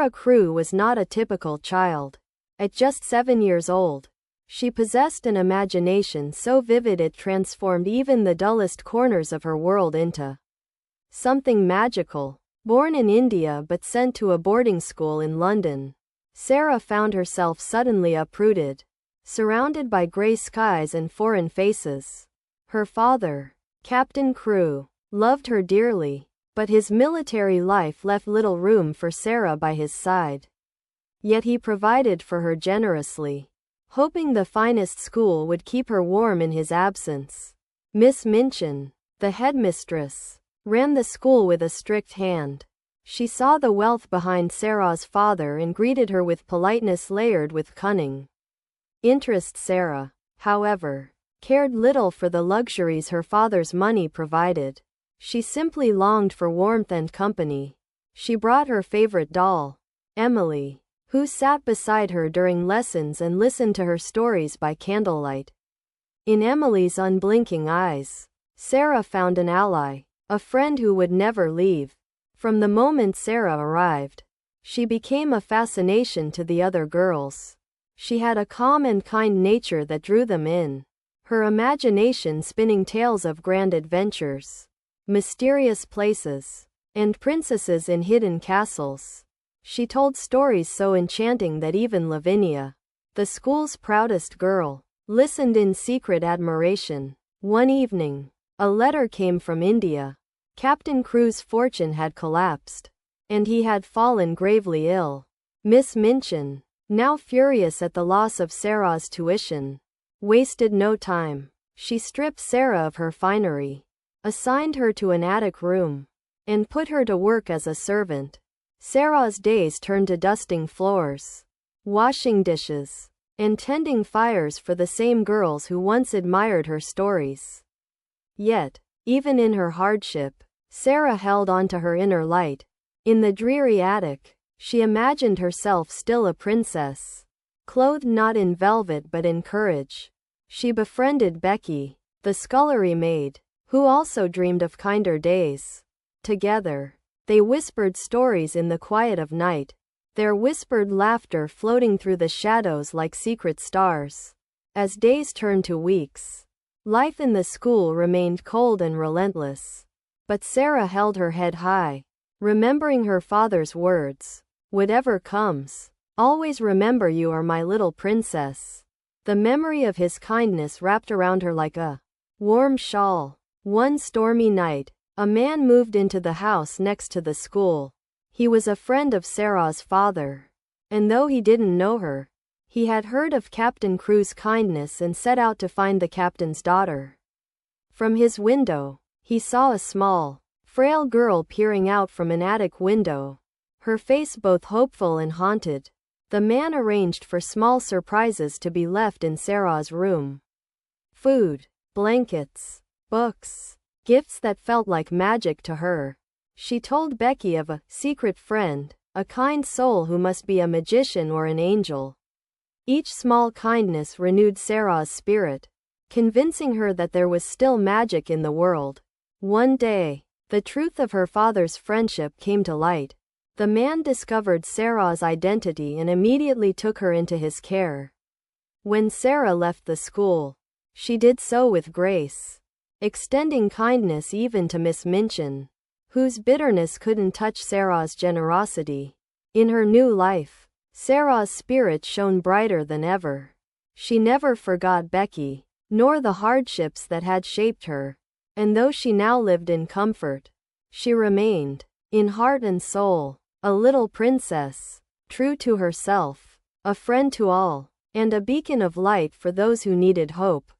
Sarah Crewe was not a typical child. At just 7 years old, she possessed an imagination so vivid it transformed even the dullest corners of her world into something magical. Born in India but sent to a boarding school in London, Sarah found herself suddenly uprooted, surrounded by grey skies and foreign faces. Her father, Captain Crewe, loved her dearly, but his military life left little room for Sarah by his side. Yet he provided for her generously, hoping the finest school would keep her warm in his absence. Miss Minchin, the headmistress, ran the school with a strict hand. She saw the wealth behind Sarah's father and greeted her with politeness layered with cunning. Sarah, however, cared little for the luxuries her father's money provided. She simply longed for warmth and company. She brought her favorite doll, Emily, who sat beside her during lessons and listened to her stories by candlelight. In Emily's unblinking eyes, Sarah found an ally, a friend who would never leave. From the moment Sarah arrived, she became a fascination to the other girls. She had a calm and kind nature that drew them in, her imagination spinning tales of grand adventures, mysterious places, and princesses in hidden castles. She told stories so enchanting that even Lavinia, the school's proudest girl, listened in secret admiration. One evening, a letter came from India. Captain Crewe's fortune had collapsed, and he had fallen gravely ill. Miss Minchin, now furious at the loss of Sarah's tuition, wasted no time. She stripped Sarah of her finery, assigned her to an attic room, and put her to work as a servant. Sarah's days turned to dusting floors, washing dishes, and tending fires for the same girls who once admired her stories. Yet, even in her hardship, Sarah held on to her inner light. In the dreary attic, she imagined herself still a princess, clothed not in velvet but in courage. She befriended Becky, the scullery maid, who also dreamed of kinder days. Together, they whispered stories in the quiet of night, their whispered laughter floating through the shadows like secret stars. As days turned to weeks, life in the school remained cold and relentless. But Sarah held her head high, remembering her father's words, "Whatever comes, always remember you are my little princess." The memory of his kindness wrapped around her like a warm shawl. One stormy night, a man moved into the house next to the school. He was a friend of Sarah's father, and though he didn't know her, he had heard of Captain Crewe's kindness and set out to find the captain's daughter. From his window, he saw a small, frail girl peering out from an attic window, her face both hopeful and haunted. The man arranged for small surprises to be left in Sarah's room. Food, blankets, books, gifts that felt like magic to her. She told Becky of a secret friend, a kind soul who must be a magician or an angel. Each small kindness renewed Sarah's spirit, convincing her that there was still magic in the world. One day, the truth of her father's friendship came to light. The man discovered Sarah's identity and immediately took her into his care. When Sarah left the school, she did so with grace, extending kindness even to Miss Minchin, whose bitterness couldn't touch Sarah's generosity. In her new life, Sarah's spirit shone brighter than ever. She never forgot Becky, nor the hardships that had shaped her. And though she now lived in comfort, she remained, in heart and soul, a little princess, true to herself, a friend to all, and a beacon of light for those who needed hope.